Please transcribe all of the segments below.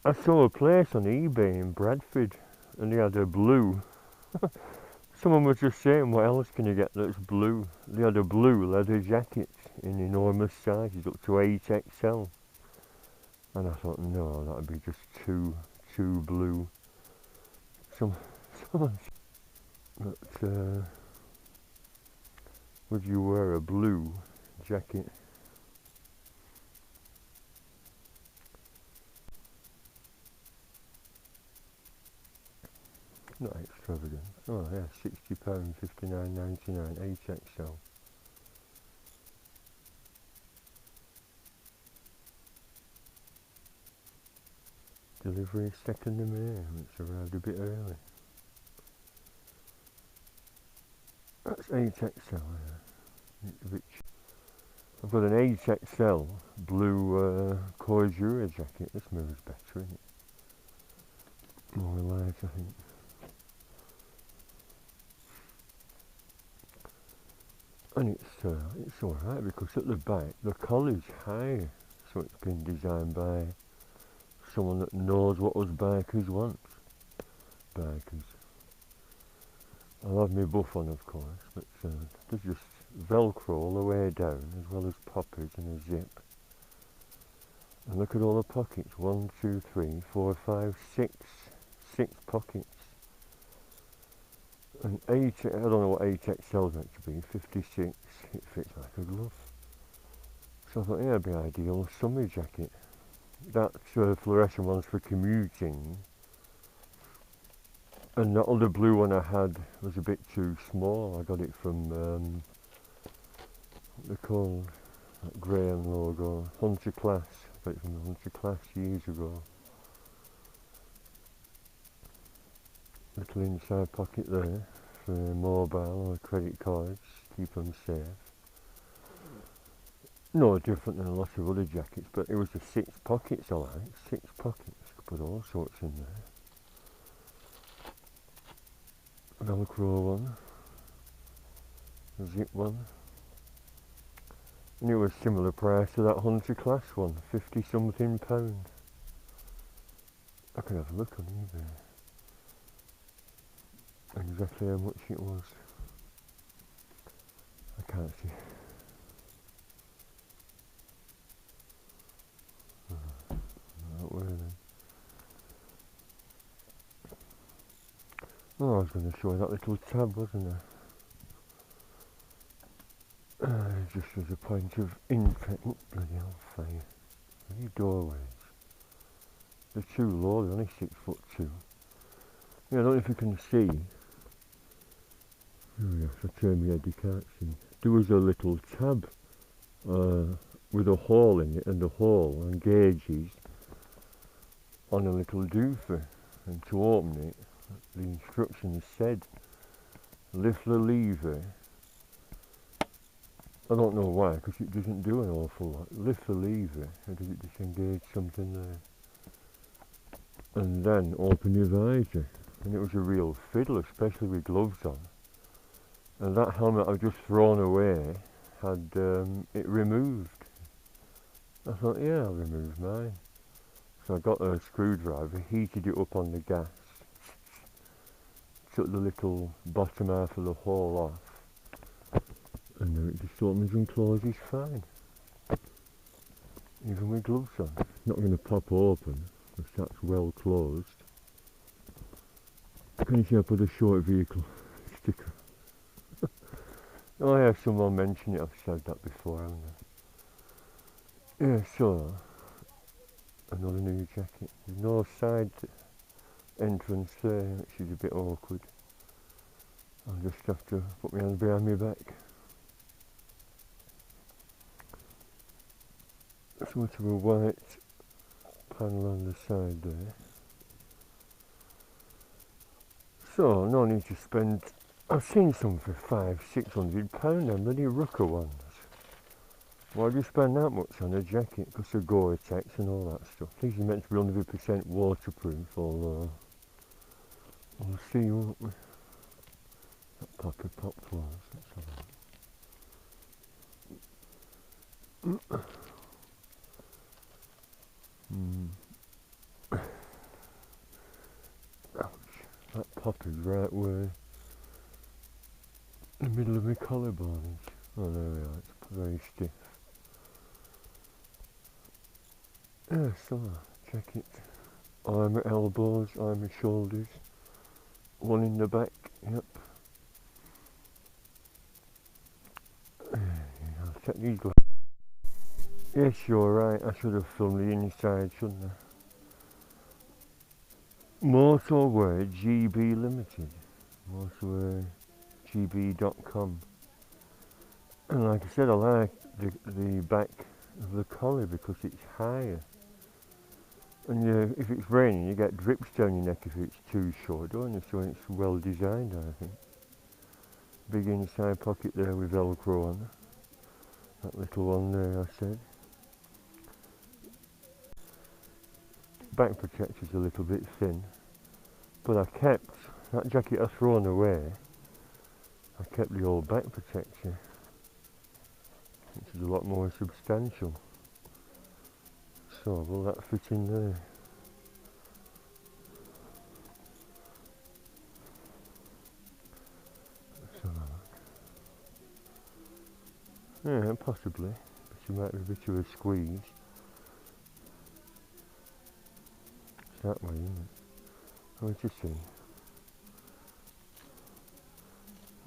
I saw a place on eBay in Bradford and they had a blue. Someone was just saying, what else can you get that's blue? They had a blue leather jacket in enormous sizes, up to 8XL. And I thought, no, that'd be just too blue. Someone said, would you wear a blue jacket? Not extravagant. Oh yeah, £60, 59.99, 8XL. Delivery 2nd of May, it's arrived a bit early. That's 8XL, yeah. It's a bit I've got an 8XL blue Cordura jacket. This moves better, isn't it? More light, I think. And it's alright because at the back the collar's high, so it's been designed by someone that knows what us bikers want. Bikers. I'll have my buff on, of course, but there's just Velcro all the way down, as well as poppers and a zip. And look at all the pockets. 1, 2, 3, 4, 5, 6. 6 pockets. And 8, I don't know what 8XL is meant to be, 56, it fits like a glove. So I thought, yeah, it'd be ideal summer jacket. That fluorescent one's for commuting. And that other blue one I had was a bit too small. I got it from, what they're called, that Graham logo, Hunter Class. I got it from the Hunter Class years ago. Little inside pocket there for mobile or credit cards, keep them safe. No different than a lot of other jackets, but it was the 6 pockets I like. 6 pockets, could put all sorts in there. Velcro one, a zip one, and it was similar price to that Hunter Class one, 50 something pounds. I could have a look on eBay exactly how much it was. I can't see. Not where then. Oh, I was going to show you that little tab, wasn't I? Just as a point of interest. Oh, bloody hell, fire. These doorways. They're too low, they're only 6'2". Yeah, I don't know if you can see. Oh yes, I turn my head, you can't see. There was a little tab with a hole in it, and the hole and gauges on a little doofer. And to open it, the instructions said, lift the lever. I don't know why, because it doesn't do an awful lot. Lift the lever, and does it disengage something there? And then open your visor. And it was a real fiddle, especially with gloves on. And that helmet I've just thrown away had it removed. I thought, yeah, I'll remove mine. So I got a screwdriver, heated it up on the gas, took the little bottom half of the hole off, and now it just opens and closes fine. Even with gloves on. It's not going to pop open, because that's well closed. Can you see I put a short vehicle sticker? Oh yeah, someone mentioned it, I've said that before, haven't I? Yeah, so, another new jacket. There's no side entrance there, which is a bit awkward. I'll just have to put my hands behind my back. Sort of a white panel on the side there. So, no need to spend. I've seen some for £500–600, them bloody Rucker ones. Why do you spend that much on a jacket? Because of Gore-Tex and all that stuff. These are meant to be 100% waterproof, although we'll see, won't we? That Poppy Pop floors, let's have a look. poppies right where the middle of my collarbone is. Oh, there we are, it's very stiff. Yeah, so, check it. Arm at elbows, arm at shoulders. One in the back, yep. I'll check these glasses. Yes, you're right, I should have filmed the inside, shouldn't I? Motorway GB Limited. Motorwaygb.com. And like I said, I like the back of the collar because it's higher. And if it's raining, you get drips down your neck if it's too short, don't you? So it's well designed, I think. Big inside pocket there with Velcro on. That little one there, I said. Back protector's a little bit thin. But I kept, that jacket I've thrown away, I kept the old back protector, which is a lot more substantial. So, will that fit in there? Yeah, possibly, but you might be a bit of a squeeze. It's that way, isn't it? Oh, it's just see.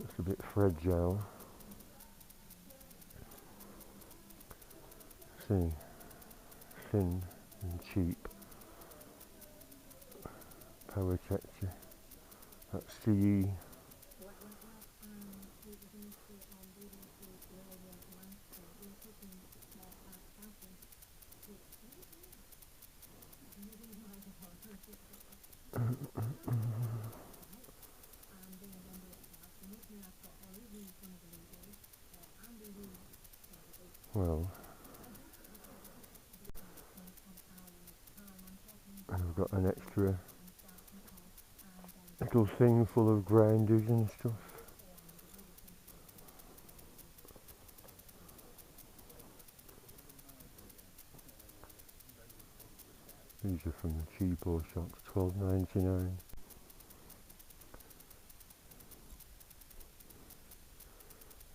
It's a bit fragile. See, thin and cheap. Power texture. That's CE. Well, I've got an extra little thing full of grinders and stuff. These are from the cheapo shops, $12.99.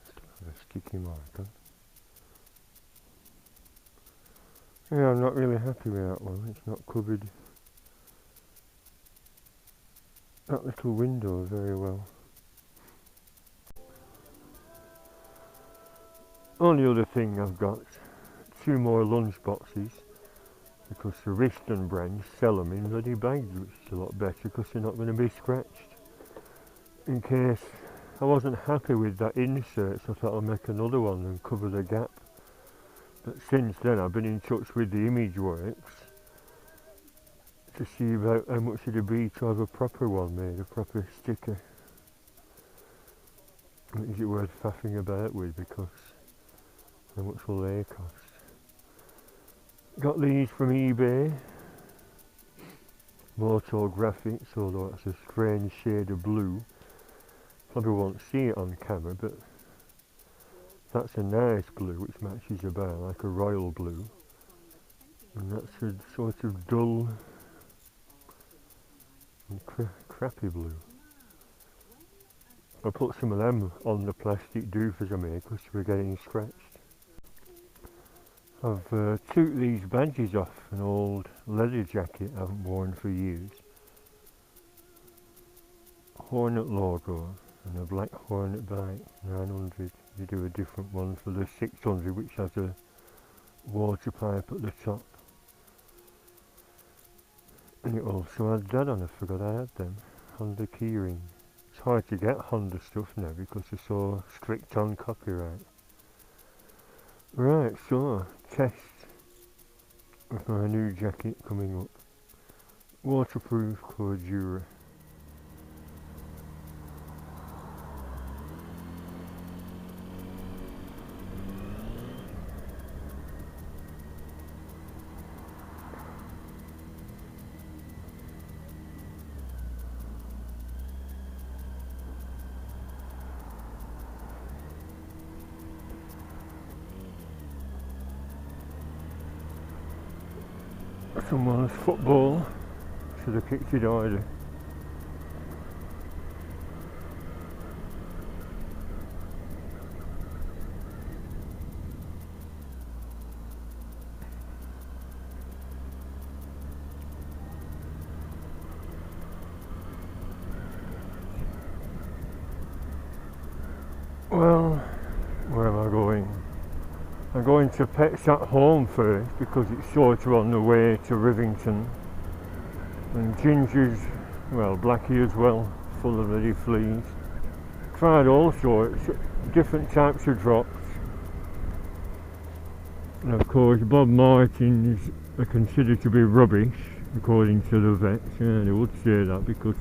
Still have a sticky mark on. Yeah, I'm not really happy with that one. It's not covered that little window very well. Only other thing I've got 2 more lunch boxes because the Rivington brand sell them in bloody bags, which is a lot better because they're not going to be scratched. In case I wasn't happy with that insert, so I thought I'll make another one and cover the gap. But since then I've been in touch with the Image Works to see about how much it'd be to have a proper one made, a proper sticker. Is it worth faffing about with, because how much will they cost? Got these from eBay. Moto graphics, although it's a strange shade of blue. Probably won't see it on camera, but that's a nice blue which matches the bar, like a royal blue. And that's a sort of dull and crappy blue. I put some of them on the plastic doofers I made because they were getting scratched. I've took these badges off an old leather jacket I haven't worn for years. Hornet logo and a black Hornet bike, 900. You do a different one for the 600 which has a water pipe at the top. And it also had that on, I forgot I had them. Honda keyring. It's hard to get Honda stuff now because they're so strict on copyright. Right, so, test of my new jacket coming up. Waterproof Cordura. Someone's football should have kicked it either. I'm going to Pets at Home first because it's sort of on the way to Rivington. And Ginger's, well, Blackie as well, full of bloody fleas. Tried all sorts, different types of drops. And of course Bob Martins are considered to be rubbish according to the vets. Yeah, they would say that because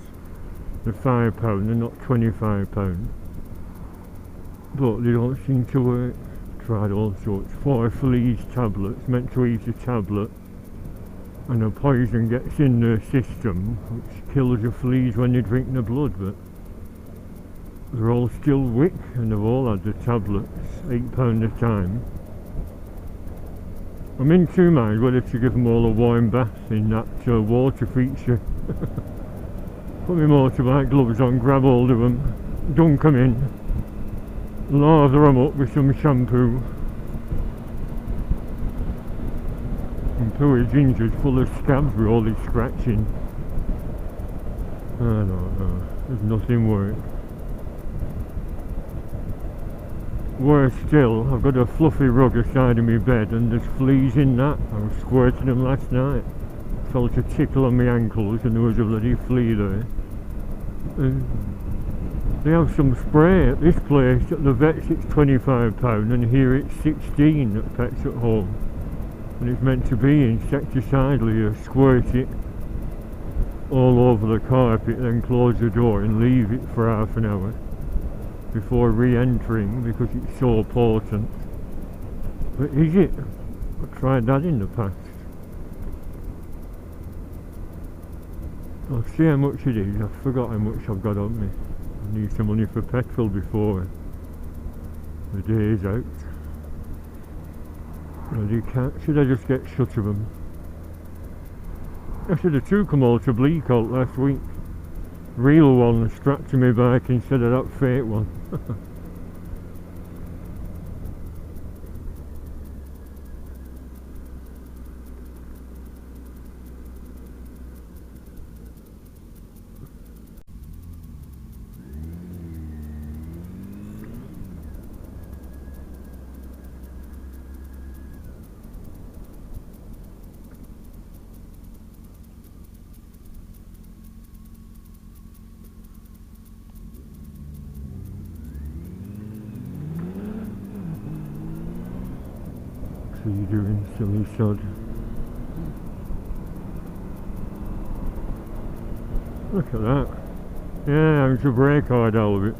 they're £5, they're not £25. But they don't seem to work. Tried all sorts. 4 fleas tablets, meant to eat a tablet, and a poison gets in their system which kills the fleas when they drink the blood, but they're all still wick and they've all had the tablets, £8 a time. I'm in two minds whether to give them all a warm bath in that water feature. Put my motorbike gloves on, grab hold of them, dunk them in, lather them up with some shampoo. And poor Ginger's full of scabs with all his scratching. I don't know, there's nothing worse. Worse still, I've got a fluffy rug aside of my bed and there's fleas in that. I was squirting them last night. Felt a tickle on my ankles and there was a bloody flea there. They have some spray at this place. At the vet's it's £25 and here it's 16 at Pets at Home. And it's meant to be insecticidal. You squirt it all over the carpet, then close the door and leave it for half an hour before re-entering because it's so potent. But is it? I've tried that in the past. I'll see how much it is. I forgot how much I've got on me. I need some money for petrol before the day's out. Bloody cat. Should I just get shut of them? I should have took them all to Bleakout last week. Real one strapped to my bike instead of that fake one. So you're doing silly sod. Look at that. Yeah, I'm to brake hard out of it.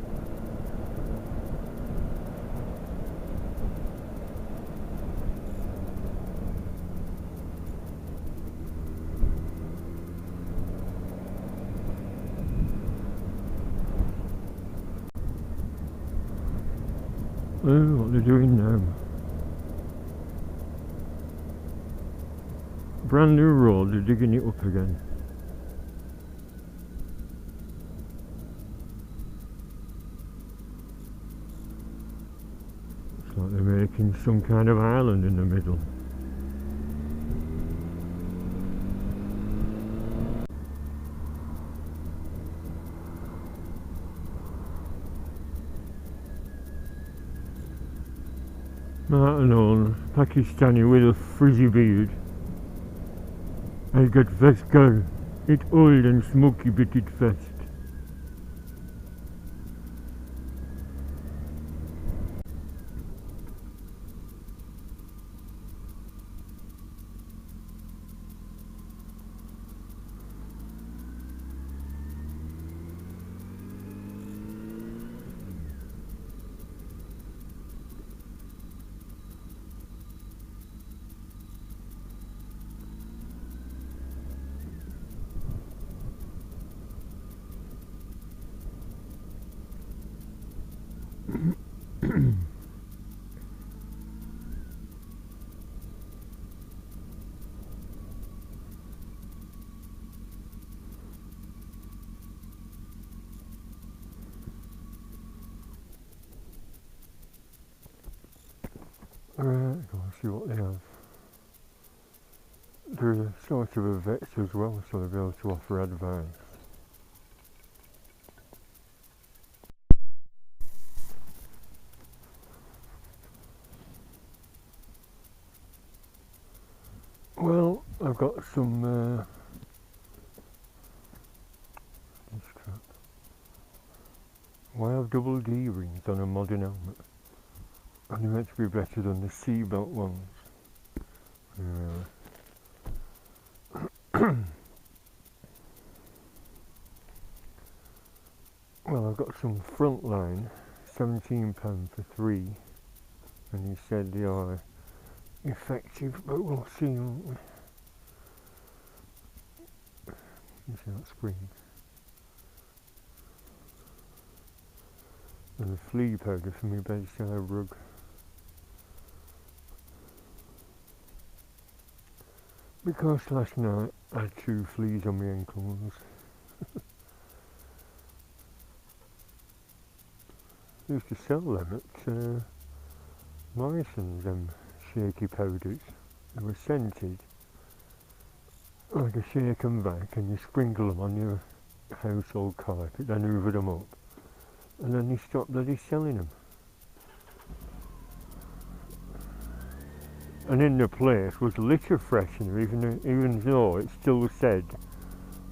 Oh, what they're doing now. Brand new road, they're digging it up again. It's like they're making some kind of island in the middle. Martin on Pakistani with a frizzy beard. I got first girl. It old and smoky but it fast. Alright, go and see what they have. They're sort of a vets as well, so they'll be able to offer advice. Well, I've got some this crap. Why have double D rings on a modern helmet? And they're meant to be better than the seatbelt ones. Well, I've got some Frontline, £17 for 3, and he said they are effective, but we'll see, won't we? You see that spring? And the flea powder for my bedside rug. Because last night I had 2 fleas on my ankles. They used to sell them at Morrison's, them shaky powders. They were scented, like a shake 'em back, and you sprinkle them on your household carpet, then hoover them up, and then they stopped bloody selling them. And in the place was litter freshener, even though it still said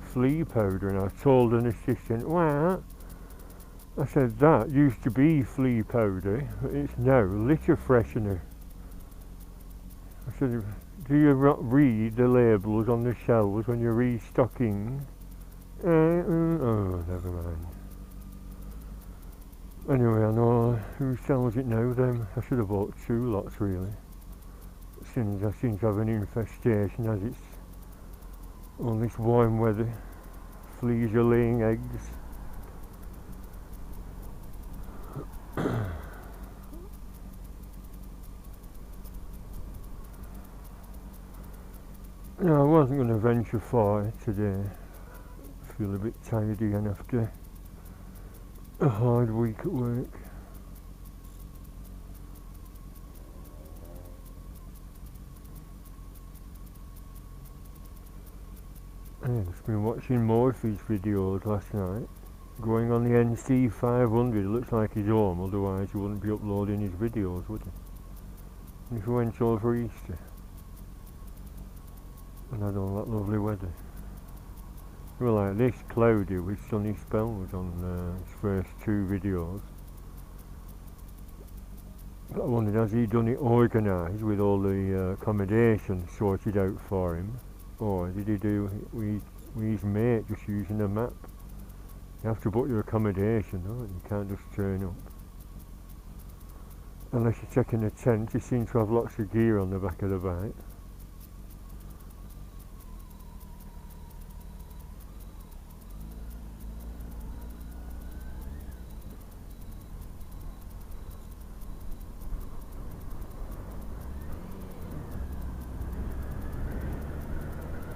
flea powder, and I told an assistant, "What?" I said, "That used to be flea powder, but it's now litter freshener." I said, "Do you not read the labels on the shelves when you're restocking?" Oh, never mind. Anyway, I know who sells it now then. I should have bought 2 lots really. Since I seem to have an infestation as it's all this warm weather. Fleas are laying eggs. No, I wasn't going to venture far today. I feel a bit tired again after a hard week at work. I've just been watching Morphy's videos last night. Going on the NC 500, it looks like he's home, otherwise he wouldn't be uploading his videos, would he? And if he went over Easter and had all that lovely weather. Well, like this, cloudy with sunny spells on his first 2 videos. But I wondered, has he done it organised with all the accommodation sorted out for him? Or did he do it with his mate, just using a map? You have to book your accommodation, don't you? You can't just turn up. Unless you're taking a tent, you seem to have lots of gear on the back of the bike.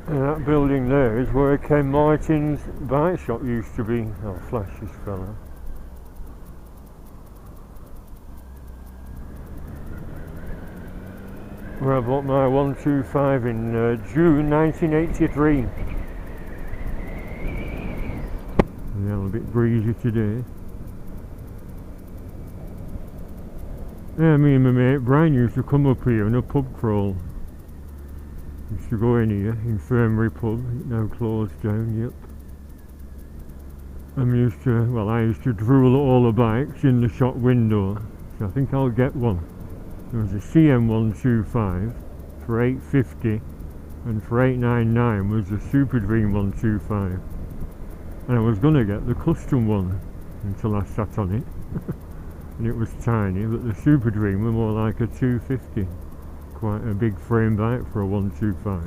And that building there is where Ken Martin's bike shop used to be. I'll flash this fella. Where I bought my 125 in June 1983. Yeah, a little bit breezy today. Yeah, me and my mate Brian used to come up here on a pub crawl. Used to go in here, Infirmary Pub, now closed down, yep. I used to drool at all the bikes in the shop window, so I think I'll get one. There was a CM125 for $8.50, and for $8.99 was the Super Dream 125. And I was going to get the custom one until I sat on it, and it was tiny, but the Super Dream was more like a 250. Quite a big frame bike for a 125.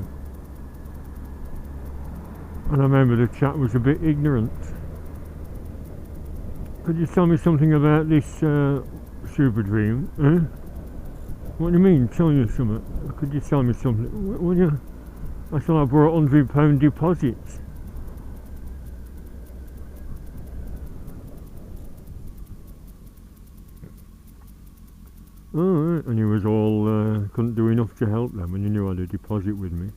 And I remember the chap was a bit ignorant. Could you tell me something about this Super Dream? What do you mean, tell you something? Could you tell me something? Will you? I said I brought £100 deposits. Oh, right. And he was all, couldn't do enough to help them, and he knew how to deposit with me.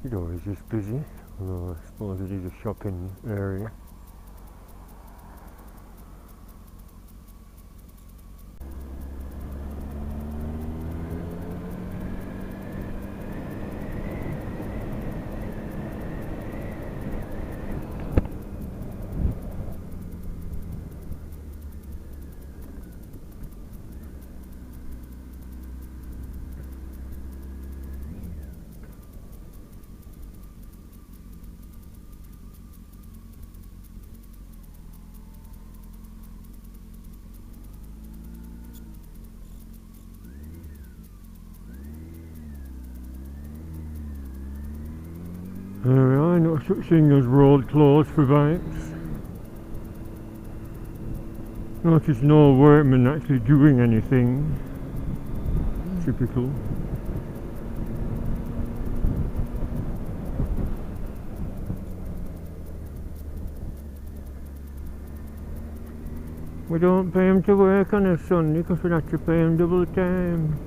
The door is just busy, although I suppose it is a shopping area. no such thing as road closed for bikes. Notice no workmen actually doing anything. Typical. We don't pay him to work on a Sunday because we'd have to pay him double time.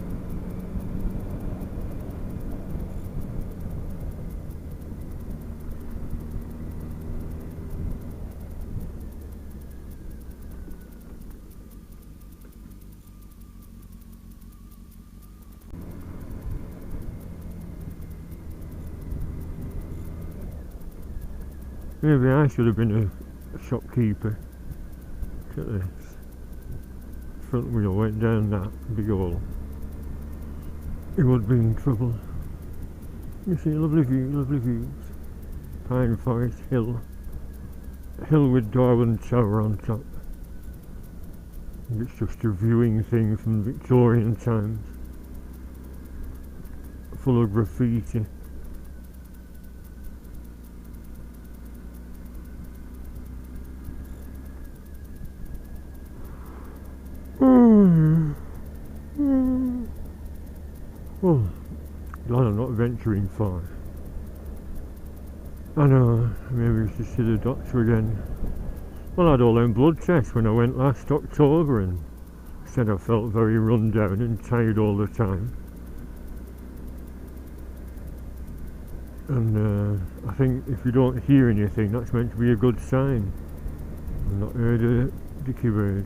Maybe I should have been a shopkeeper. Look at this. Front wheel went down that big hole. He would be in trouble. You see, lovely views. Pine Forest Hill. A hill with Darwin Tower on top. And it's just a viewing thing from Victorian times. Full of graffiti. Well, glad I'm not venturing far. I know, maybe we should see the doctor again. Well, I had all them blood tests when I went last October and said I felt very run down and tired all the time. And I think if you don't hear anything, that's meant to be a good sign. I've not heard a dicky bird.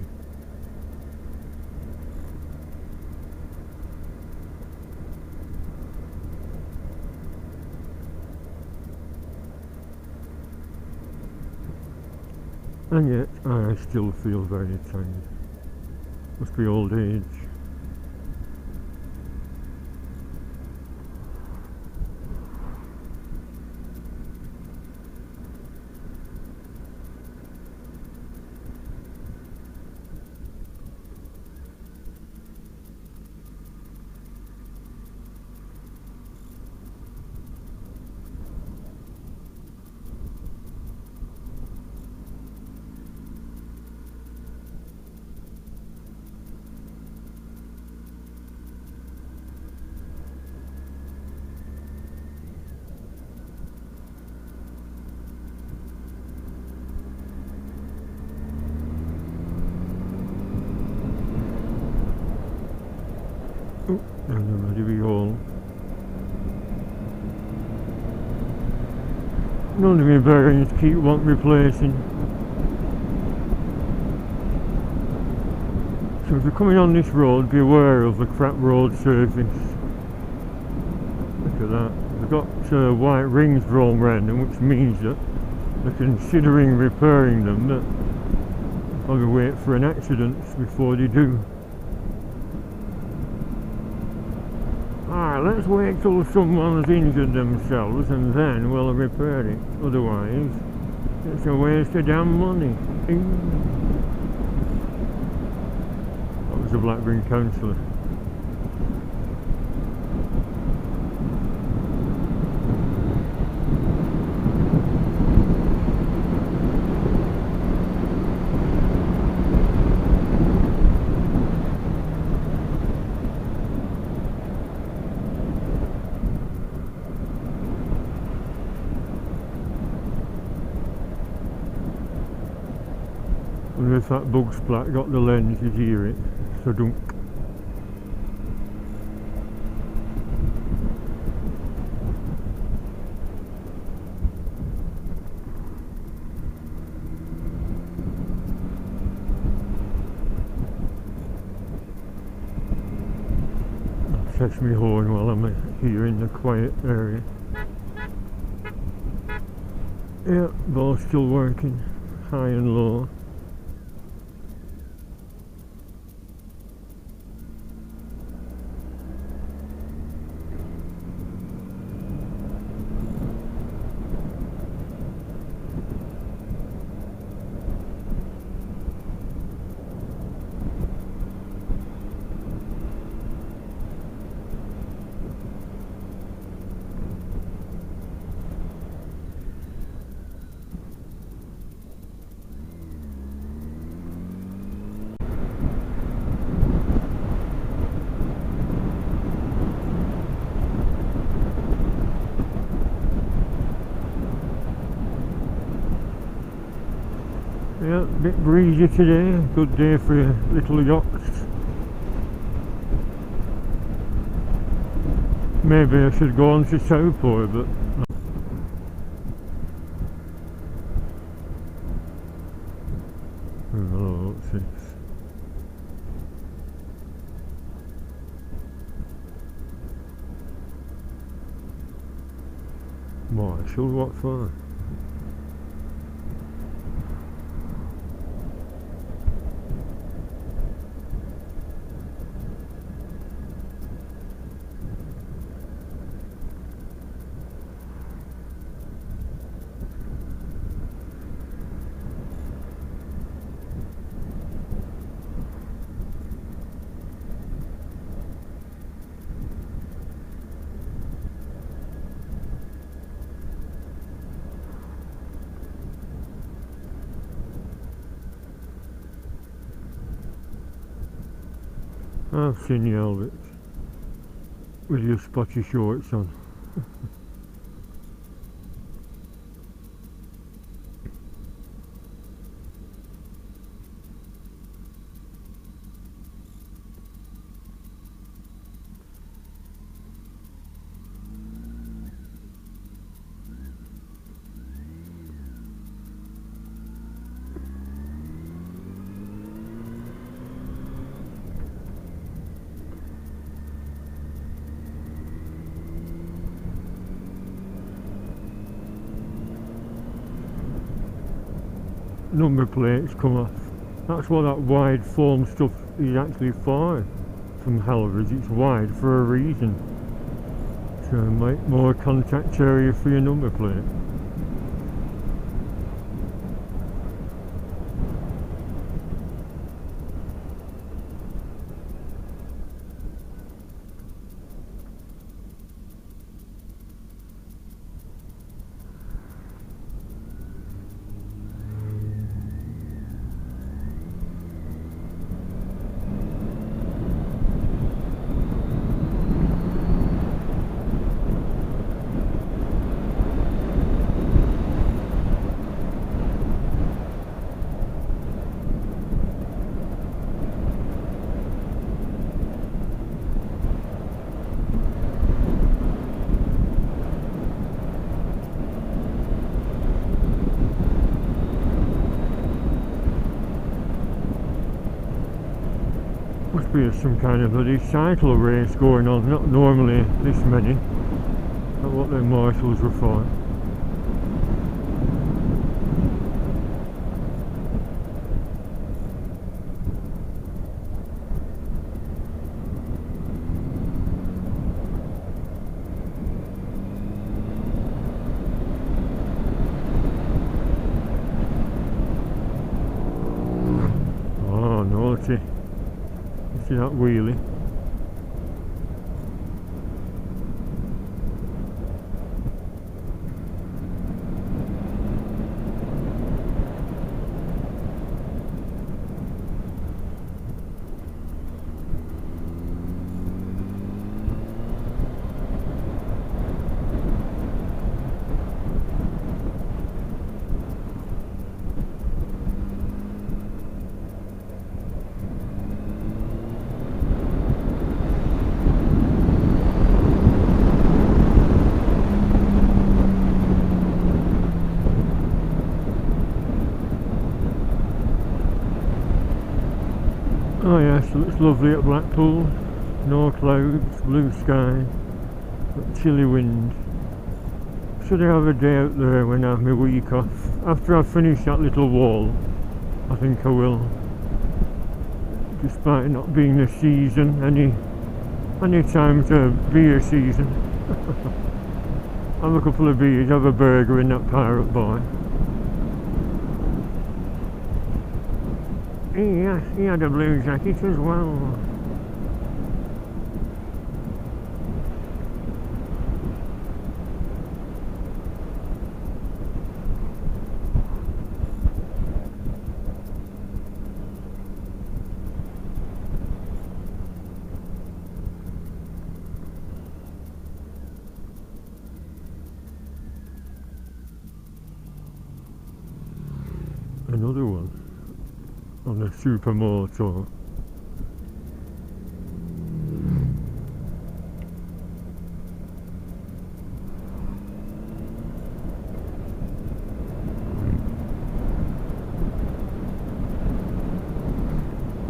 And yet, I still feel very tired. Must be old age. And ready we all. None of my bearings keep want replacing. So if you're coming on this road, be aware of the crap road surface. Look at that. They've got white rings drawn around them, which means that they're considering repairing them, but they'll probably wait for an accident before they do. Let's wait till someone's injured themselves and then we'll repair it. Otherwise, it's a waste of damn money. That was the Blackburn councillor. And if that bug splat got the lens, you'd hear it. So dunk. I'll touch my horn while I'm here in the quiet area. Yeah, ball's still working, high and low. a bit breezy today, good day for your little yachts. Maybe I should go on to Southport, but oh, what's this? Marshall, what for? I've seen you, Albert, with your spotty shorts on. Number plates come off. That's what that wide foam stuff is actually for. From hi-viz, it's wide for a reason. To make more contact area for your number plate. Must be some kind of bloody cycle race going on, not normally this many. Not what the marshals were for. Oh, naughty. See that wheelie? Oh yes, it looks lovely at Blackpool. No clouds, blue sky, but chilly wind. Should I have a day out there when I have my week off? After I finish that little wall, I think I will. Despite not being a season, any time to be a season. Have a couple of beers, have a burger in that pirate bar. Yes, he had a blue jacket as well. Another one. on the supermoto.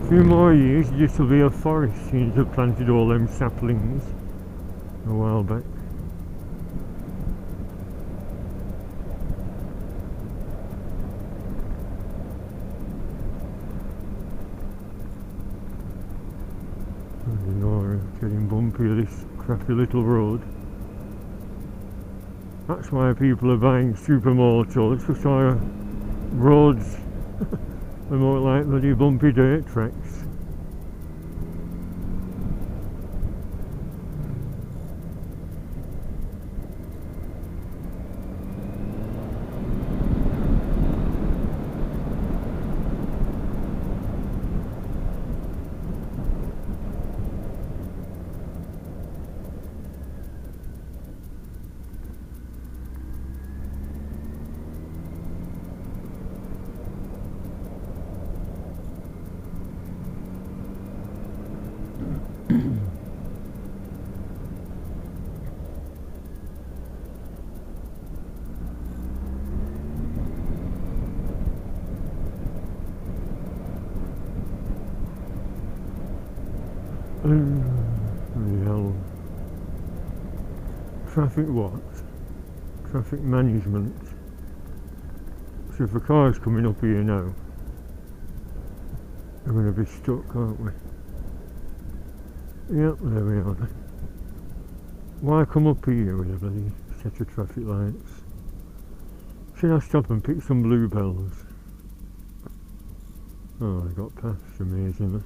A few more years, this will be a forest since they planted all them saplings a while back. I don't know, it's getting bumpy, this crappy little road. That's why people are buying supermotos, because our roads are more like bloody bumpy dirt tracks. Hell. Traffic what? Traffic management. So if a car's coming up here now, we're going to be stuck, aren't we? Yep, there we are. Why come up here with a bloody set of traffic lights? Should I stop and pick some bluebells? Oh, I got past amazingly.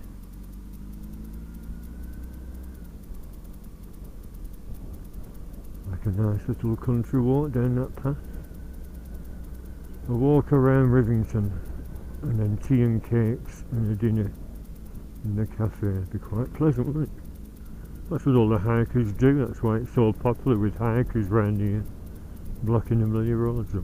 Like a nice little country walk down that path. A walk around Rivington and then tea and cakes and a dinner in the cafe. It'd be quite pleasant, wouldn't it? That's what all the hikers do, that's why it's so popular with hikers round here, blocking the bloody roads up.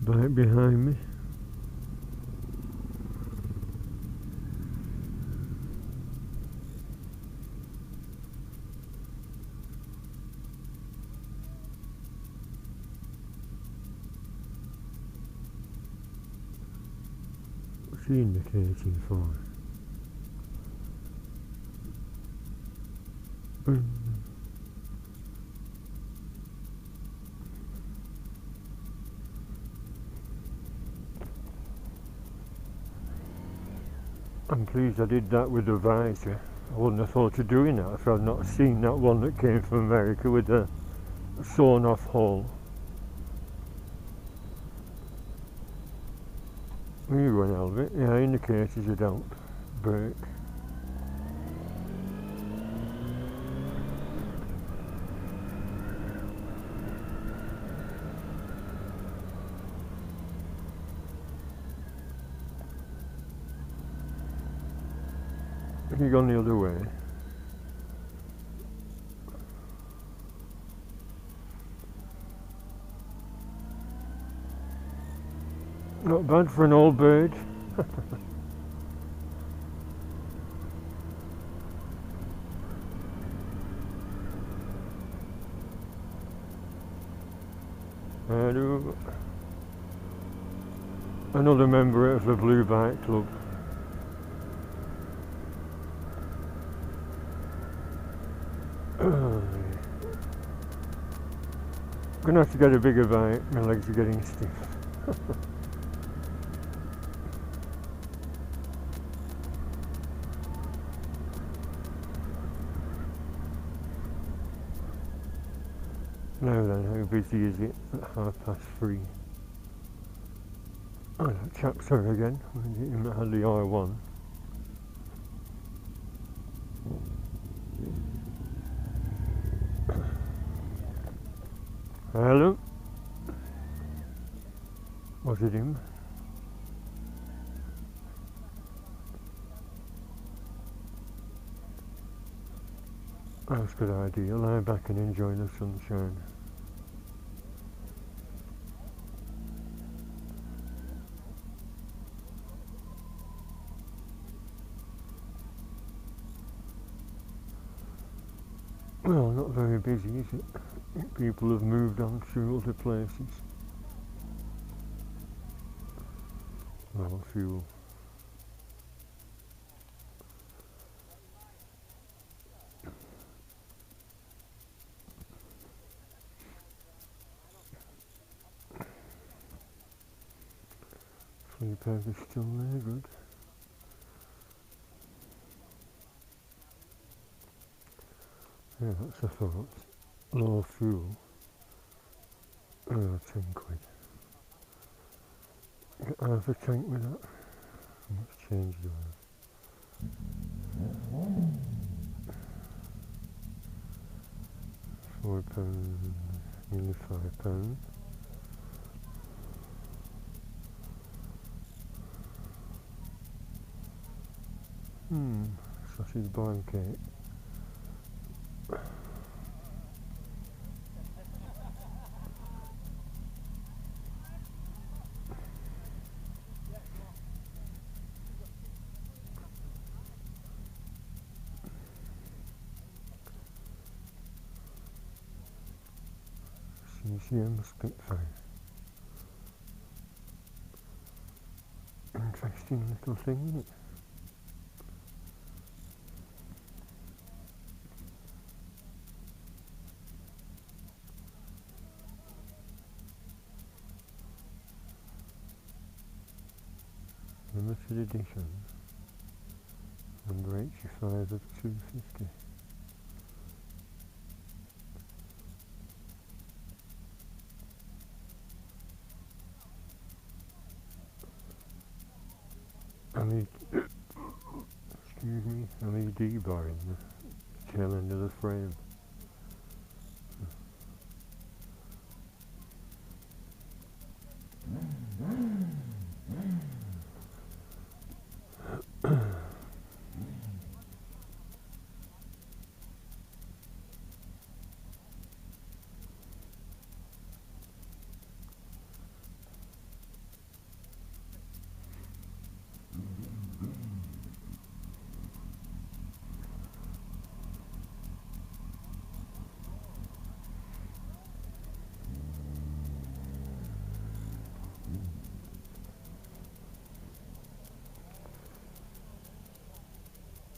Right behind me. What's he indicating for? I'm pleased I did that with the visor. I wouldn't have thought of doing that if I'd not seen that one that came from America with the sawn off hole. You went Elvit, yeah, indicators you don't brake. You gone the other way. Not bad for an old bird. Hello. Another member of the Blue Bike Club. I'm gonna have to get a bigger bike, my legs are getting stiff. Now then, how busy is it at 3:30? Oh, that chap's here again. Him that had the I1. Hello? Was it him? That's a good idea. Lie back and enjoy the sunshine. Well, not very busy, is it? People have moved on to other places. Well, fuel. Sleepover is still there, good. Yeah, that's a thought. Low fuel. Oh, 10 quid. Get half a tank with that. Let's change the oil. £4, nearly £5. Sausage barn cake. CCM Spitfire. Interesting little thing, isn't it? Limited edition. Number 85 of 250. LED bar in the tail end of the frame.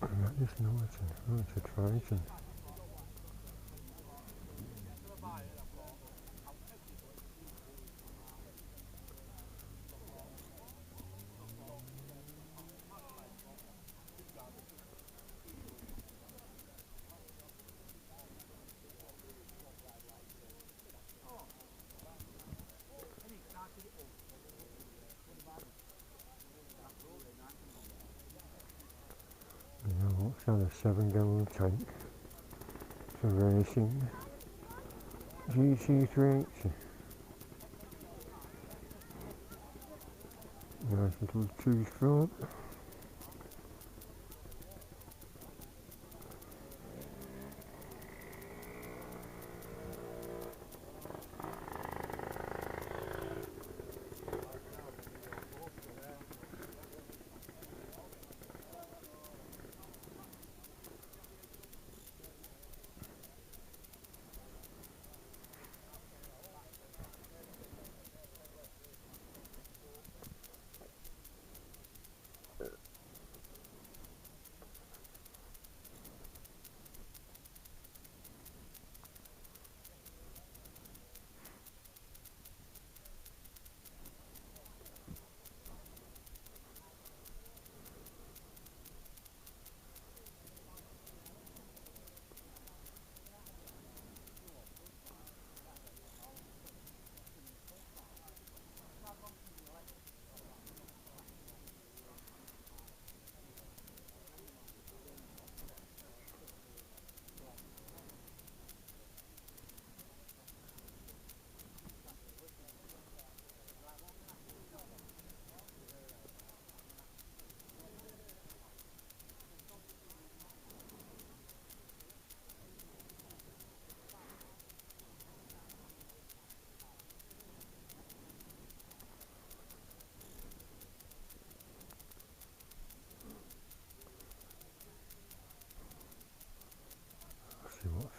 That is Norton. Oh, it's a Triton. Yeah, what's that, a 7-gallon tank for racing? GC380. Nice little two-stroke.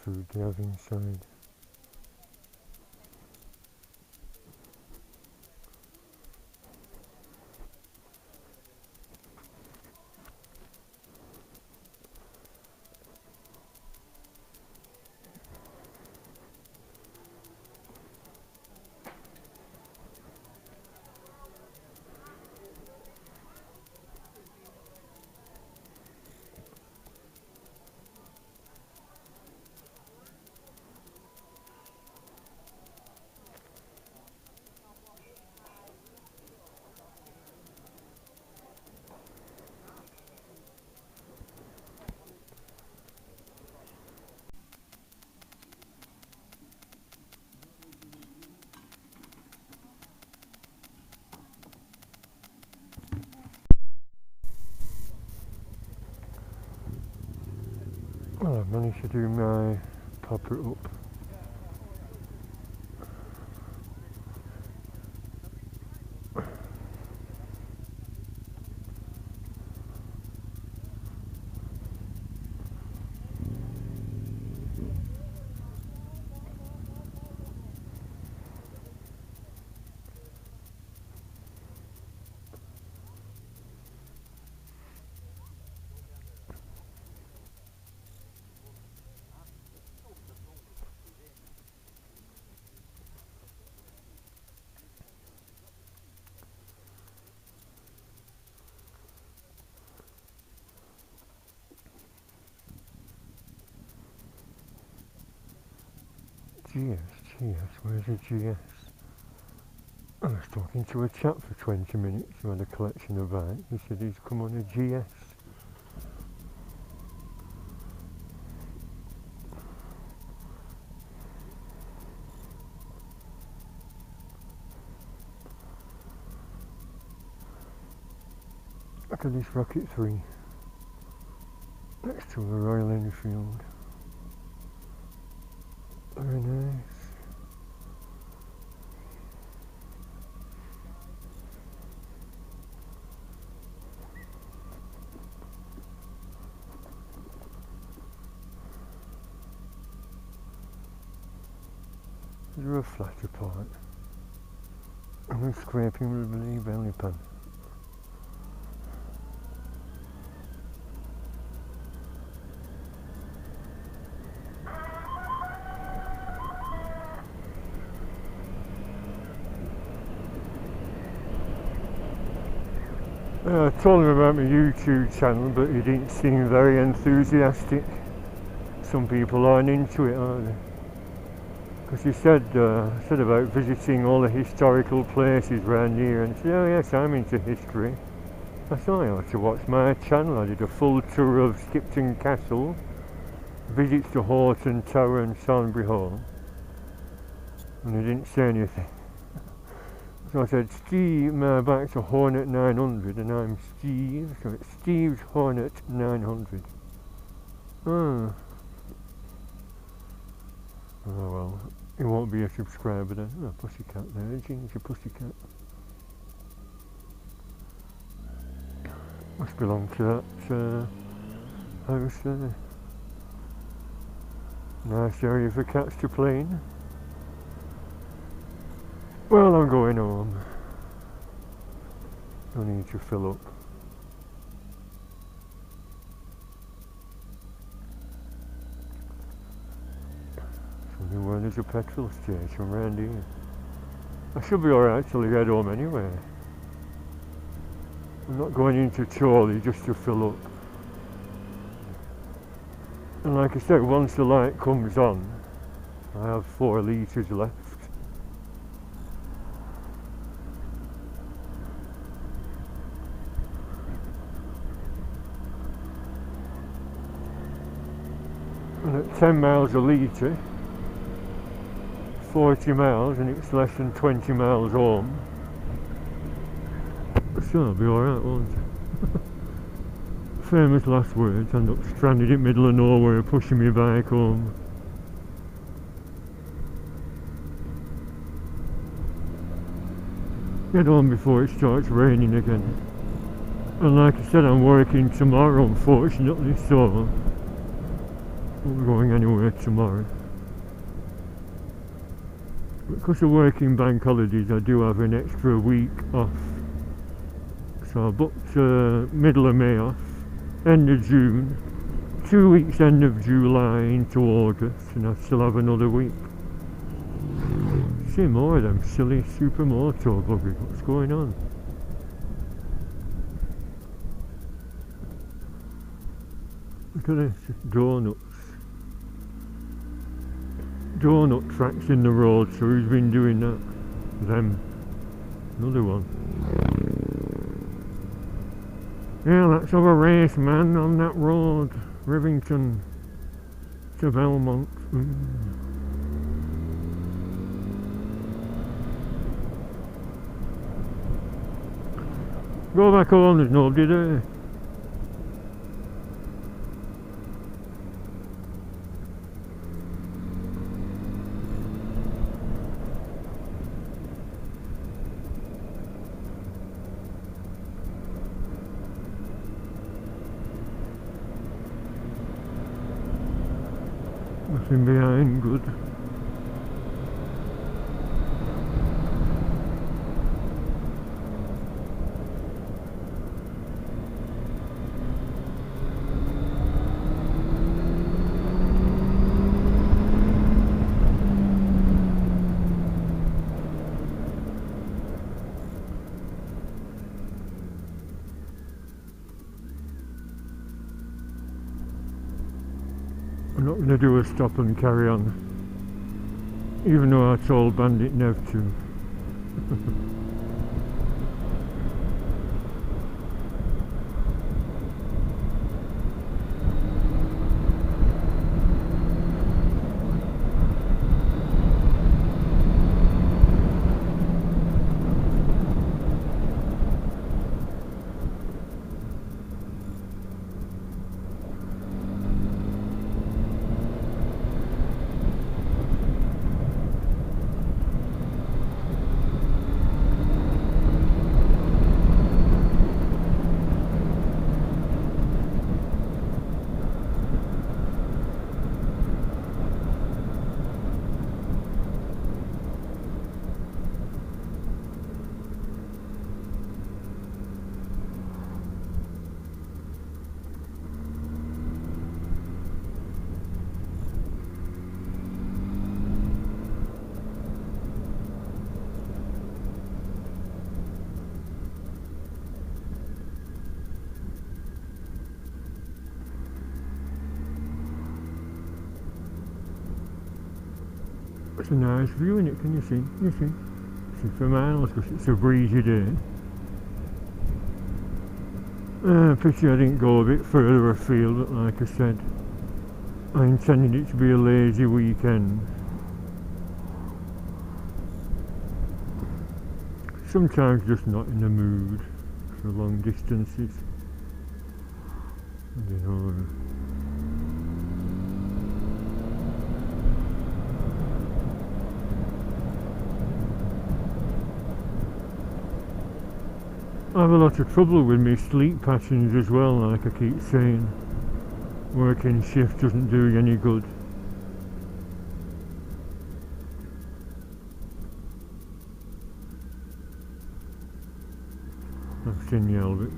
food they have inside. Well, I've managed to do my popper up. GS, where's the GS? I was talking to a chap for 20 minutes who had a collection of bikes. He said he's come on a GS. Look at this Rocket 3 next to a Royal Enfield. Very nice. Is there a flatter part? I'm scraping with the belly pan. I told him about my YouTube channel, but he didn't seem very enthusiastic. Some people aren't into it, are they? Because he said about visiting all the historical places around here, and he said, oh yes, I'm into history. I thought I ought to watch my channel. I did a full tour of Skipton Castle, visits to Horton Tower and Thornbury Hall, and he didn't say anything. So I said, Steve, my bike's a Hornet 900 and I'm Steve, so it's Steve's Hornet 900. Oh well, he won't be a subscriber then. Oh, pussycat there, Ginger pussycat. Must belong to that house there. Nice area for cats to play in. Well, I'm going home. I need to fill up. Somewhere there's a petrol station around here. I should be alright till I get home anyway. I'm not going into Chorley just to fill up. And like I said, once the light comes on, I have 4 litres left. And at 10 miles a litre, 40 miles, and it's less than 20 miles home. So I'll be alright, won't it? Famous last words, end up stranded in the middle of nowhere pushing my bike home. Get home before it starts raining again. And like I said, I'm working tomorrow unfortunately, so Not going anywhere tomorrow. Because of working bank holidays, I do have an extra week off. So I booked middle of May off, end of June, 2 weeks end of July into August, and I still have another week. See more of them silly super motovloggers. What's going on? Look at this, donuts. Donut tracks in the road, so who's been doing that? Them. Another one. Yeah, let's have a race, man, on that road. Rivington to Belmont. Go back home, there's nobody there. Nothing behind, good. I'm not going to do a stop and carry on, even though I told Bandit Nev to. It's a nice view in it, can you see? You see for miles because it's a breezy day. Pity I didn't go a bit further afield, but like I said, I intended it to be a lazy weekend. Sometimes just not in the mood for long distances. You know. I have a lot of trouble with my sleep patterns as well, like I keep saying. Working shift doesn't do you any good. I've seen the Alberts.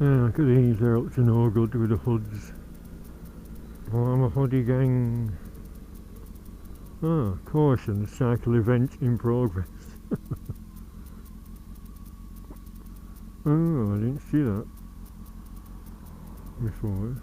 Yeah, look at these, they're up to no good with the hoods. Oh, I'm a hoodie gang. Ah, caution, cycle event in progress. Oh, I didn't see that. before.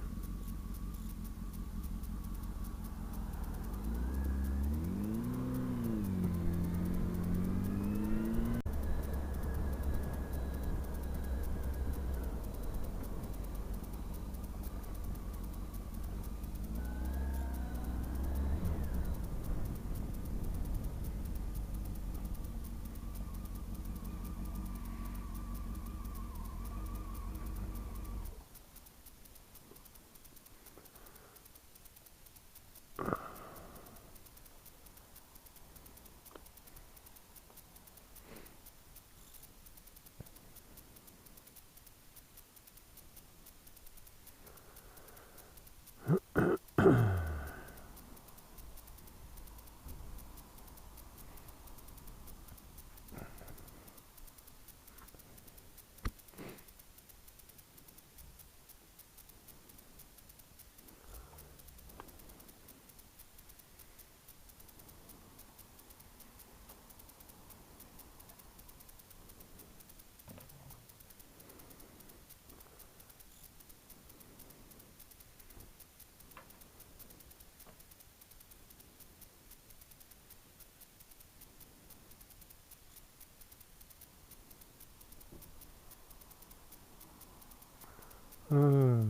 Oh,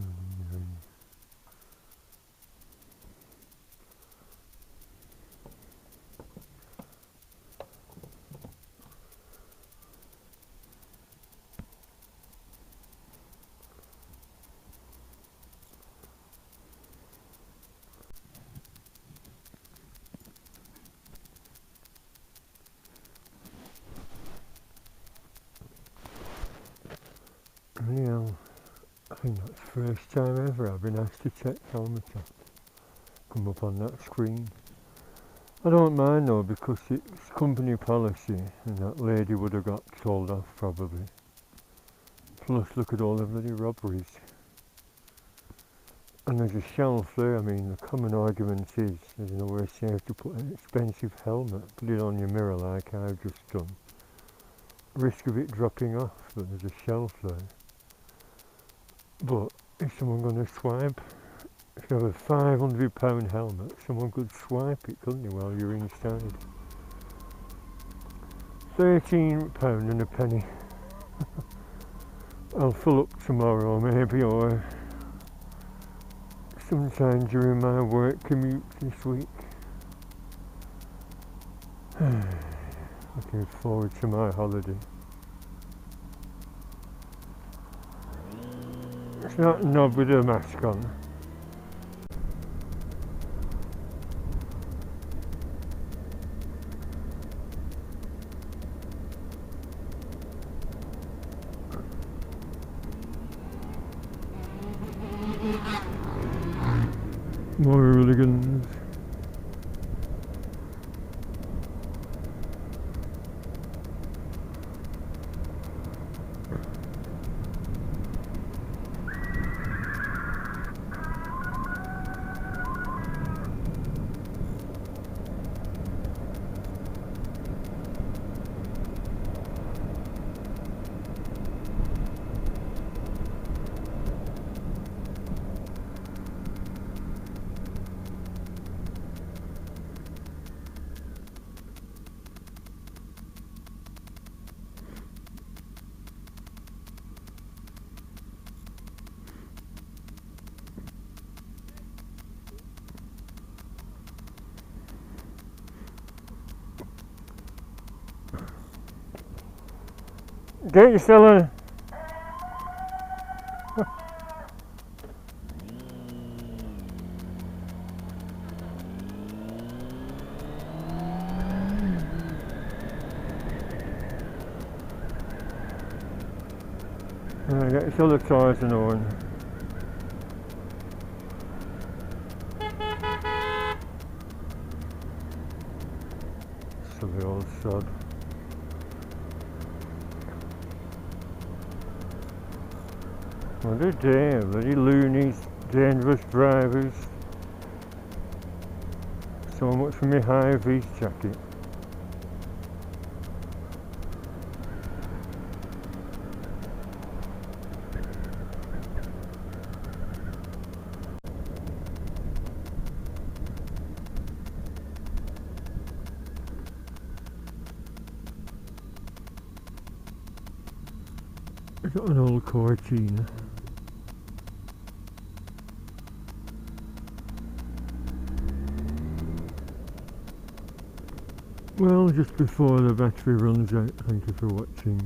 anyhow, I think that's the first time ever I've been asked to check kilometre. Come up on that screen. I don't mind though, because it's company policy and that lady would have got told off probably. Plus look at all the bloody robberies. And there's a shelf there. I mean, the common argument is there's nowhere safe to put an expensive helmet. Put it on your mirror like I've just done. Risk of it dropping off, but there's a shelf there. But is someone going to swipe? If you have a £500 helmet, someone could swipe it, couldn't they, while you're inside? £13 and a penny. I'll fill up tomorrow maybe, or sometime during my work commute this week. Looking forward to my holiday. It's not knob with a mask on. More hooligans. Get your cellar. Get your cellar tires and on. Silly old sod. What a day, bloody loonies, dangerous drivers. So much for my hi-viz jacket. I've got an old Cortina. Well, just before the battery runs out, thank you for watching.